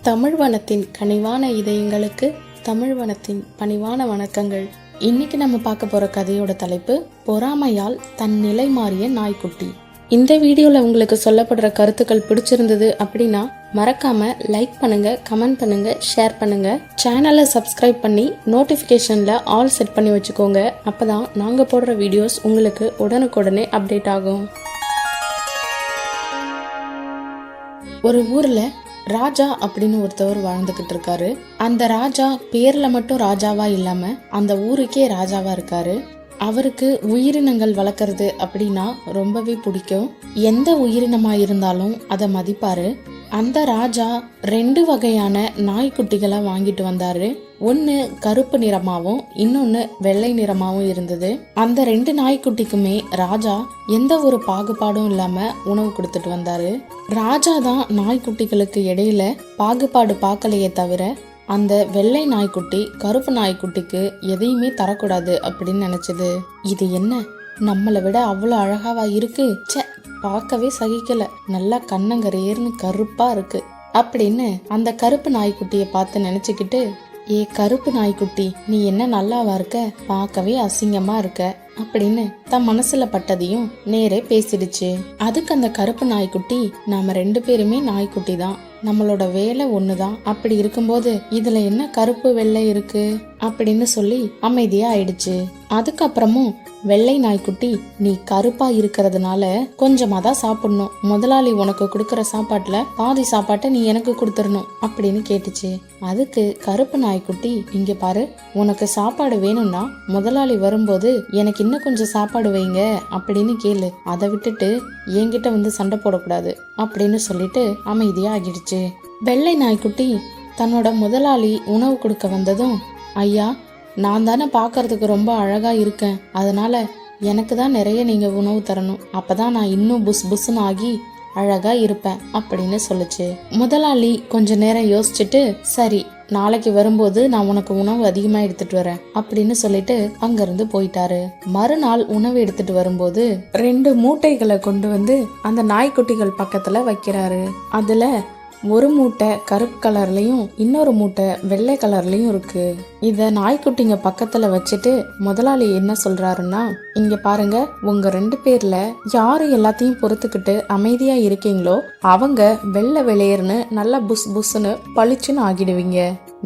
தமிழ்வனத்தின் கனிவான இதயங்களுக்கு தமிழ்வனத்தின் பணிவான வணக்கங்கள். இன்னைக்கு நம்ம பார்க்க போற கதையோட தலைப்பு பொறாமையால் தன் நிலை மாறிய நாய்க்குட்டி. இந்த வீடியோல உங்களுக்கு சொல்லப்படுற கருத்துக்கள் பிடிச்சிருந்தது அப்படின்னா மறக்காம லைக் பண்ணுங்க, கமெண்ட் பண்ணுங்க, ஷேர் பண்ணுங்க. சேனலை சப்ஸ்கிரைப் பண்ணி நோட்டிபிகேஷன்ல ஆல் செட் பண்ணி வச்சுக்கோங்க. அப்பதான் நாங்க போடுற வீடியோஸ் உங்களுக்கு உடனுக்குடனே அப்டேட் ஆகும். ஒரு ஊர்ல ராஜா அப்படின்னு ஒருத்தவர் வாழ்ந்துகிட்டு இருக்காரு. அந்த ராஜா பேர்ல மட்டும் ராஜாவா இல்லாம அந்த ஊருக்கே ராஜாவா இருக்காரு. அவருக்கு உயிரினங்கள் வளர்க்கறது அப்படின்னா ரொம்பவே பிடிக்கும். எந்த உயிரினமா இருந்தாலும் அதை மதிப்பாரு. அந்த ராஜா 2 வகையான நாய்க்குட்டிகளை வாங்கிட்டு வந்தாரு. ஒன்னு கருப்பு நிறமாவும் இன்னொன்னு வெள்ளை நிறமாவும் இருந்தது. அந்த 2 நாய்க்குட்டிக்குமே ராஜா எந்த ஒரு பாகுபாடும் இல்லாம உணவு கொடுத்துட்டு வந்தாரு. ராஜா தான் நாய்க்குட்டிகளுக்கு இடையில பாகுபாடு பார்க்கலையே தவிர அந்த வெள்ளை நாய்க்குட்டி கருப்பு நாய்க்குட்டிக்கு எதையுமே தரக்கூடாது அப்படின்னு நினைச்சது. இது என்ன, நம்மளை விட அவ்வளோ அழகாவா இருக்கு, பார்க்கவே சகிக்கல, நல்லா கண்ணங்கரையர்னு கருப்பா இருக்கு அப்படின்னு அந்த கருப்பு நாய்க்குட்டியை பார்த்து நினைச்சுக்கிட்டு, ஏ கருப்பு நாய்க்குட்டி, நீ என்ன நல்லாவா இருக்க, பார்க்கவே அசிங்கமா இருக்க அப்படின்னு தன் மனசுல பட்டதையும் நேரே பேசிடுச்சு. அதுக்கு அந்த கருப்பு நாய்க்குட்டி, நாம 2 பேருமே நாய்க்குட்டி தான், நம்மளோட வேலை ஒண்ணுதான், அப்படி இருக்கும்போது இதுல என்ன கருப்பு வெள்ளை இருக்கு அப்படின்னு சொல்லி அமைதியா ஆயிடுச்சு. அதுக்கப்புறமும் வெள்ளை நாய்க்குட்டி, நீ கருப்பா இருக்கிறதுனால கொஞ்சமா தான் சாப்பிடணும், முதலாளி உனக்கு கொடுக்கற சாப்பாட்டுல பாதி சாப்பாட்டை நீ எனக்கு கொடுத்துடணும் அப்படின்னு கேட்டுச்சு. அதுக்கு கருப்பு நாய்க்குட்டி, இங்க பாரு, உனக்கு சாப்பாடு வேணும்னா முதலாளி வரும்போது எனக்கு இன்னும் கொஞ்சம் சாப்பாடு வைங்க அப்படின்னு கேளு, அதை விட்டுட்டு என்கிட்ட வந்து சண்டை போடக்கூடாது அப்படின்னு சொல்லிட்டு அமைதியா ஆகிடுச்சு. வெள்ளை நாய்க்குட்டி தன்னோட முதலாளி உணவு கொடுக்க வந்ததும், ஐயா, நான் தானே பார்க்கறதுக்கு ரொம்ப அழகா இருக்கேன், அதனால எனக்கு தான் நிறைய நீங்க உணவு தரணும், அப்பதான் நான் இன்னும் புஸ் புஸ்ன்னு ஆகி அழகா இருப்பேன் அப்படின்னு சொல்லுச்சு. முதலாளி கொஞ்ச நேரம் யோசிச்சுட்டு, சரி, நாளைக்கு வரும்போது நான் உனக்கு உணவு அதிகமா எடுத்துட்டு வரேன் அப்படின்னு சொல்லிட்டு அங்கிருந்து போயிட்டாரு. மறுநாள் உணவு எடுத்துட்டு வரும்போது 2 மூட்டைகளை கொண்டு வந்து அந்த நாய்க்குட்டிகள் பக்கத்துல வைக்கிறாரு. அதுல ஒரு மூட்டை கருப்பு கலர்லயும் இன்னொரு மூட்டை வெள்ளை கலர்லயும் இருக்கு. இத நாய்க்குட்டிங்க பக்கத்துல வச்சுட்டு முதலாளி என்ன சொல்றாருன்னா, இங்க பாருங்க, உங்க 2 பேர்ல யாரு எல்லாத்தையும் பொறுத்துக்கிட்டு அமைதியா இருக்கீங்களோ அவங்க வெள்ளை வெளியர்னு நல்லா புஸ் புஸ்ன்னு பளிச்சுன்னு ஆகிடுவீங்க,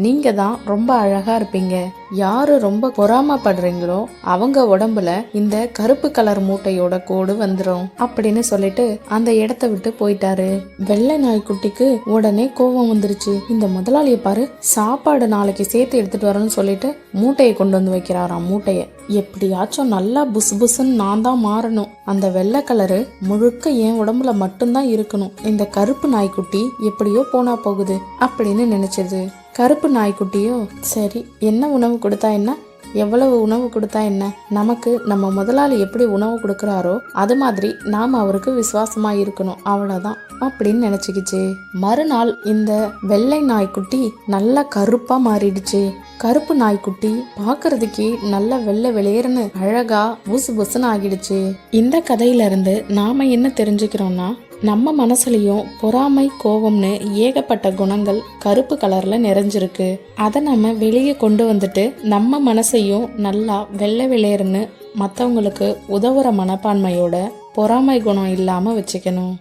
நீங்க தான் ரொம்ப அழகா இருப்பீங்க. யாரு ரொம்ப பொறாமப்படுறீங்களோ அவங்க உடம்புல இந்த கருப்பு கலர் மூட்டையோட கோடு வந்துரும் அப்படின்னு சொல்லிட்டு அந்த இடத்த விட்டு போயிட்டாரு. வெள்ளை நாய்க்குட்டிக்கு உடனே கோபம் வந்துருச்சு. இந்த முதலாளிய பாரு, சாப்பாடு நாளைக்கு சேர்த்து எடுத்துட்டு வரணும்னு சொல்லிட்டு மூட்டையை கொண்டு வந்து வைக்கிறாராம். மூட்டைய எப்படியாச்சும் நல்லா புஸ் புஸ்ன்னு நான் தான் மாறணும், அந்த வெள்ளை கலரு முழுக்க என் உடம்புல மட்டும்தான் இருக்கணும், இந்த கருப்பு நாய்க்குட்டி எப்படியோ போனா போகுது அப்படின்னு நினைச்சது. கருப்பு நாய்க்குட்டியோ, சரி, என்ன உணவு கொடுத்தா என்ன, எவ்வளவு உணவு கொடுத்தா என்ன, நமக்கு நம்ம முதலாளி எப்படி உணவு கொடுக்கறாரோ அது மாதிரி நாம அவருக்கு விசுவாசமா இருக்கணும், அவ்வளவுதான் அப்படின்னு நினைச்சுக்கிச்சு. மறுநாள் இந்த வெள்ளை நாய்க்குட்டி நல்லா கருப்பா மாறிடுச்சு. கருப்பு நாய்க்குட்டி பாக்குறதுக்கே நல்ல வெள்ளை வெளியேறுன்னு அழகா புசு புசுன்னு ஆகிடுச்சு. இந்த கதையில இருந்து நாம என்ன தெரிஞ்சுக்கிறோம்னா, நம்ம மனசுலயும் பொறாமை, கோபம்னு ஏகப்பட்ட குணங்கள் கருப்பு கலர்ல நிறைஞ்சிருக்கு. அதை நம்ம வெளியே கொண்டு வந்துட்டு நம்ம மனசையும் நல்லா வெள்ளை வெளியேறுன்னு மற்றவங்களுக்கு உதவுற மனப்பான்மையோட பொறாமை குணம் இல்லாம வச்சுக்கணும்.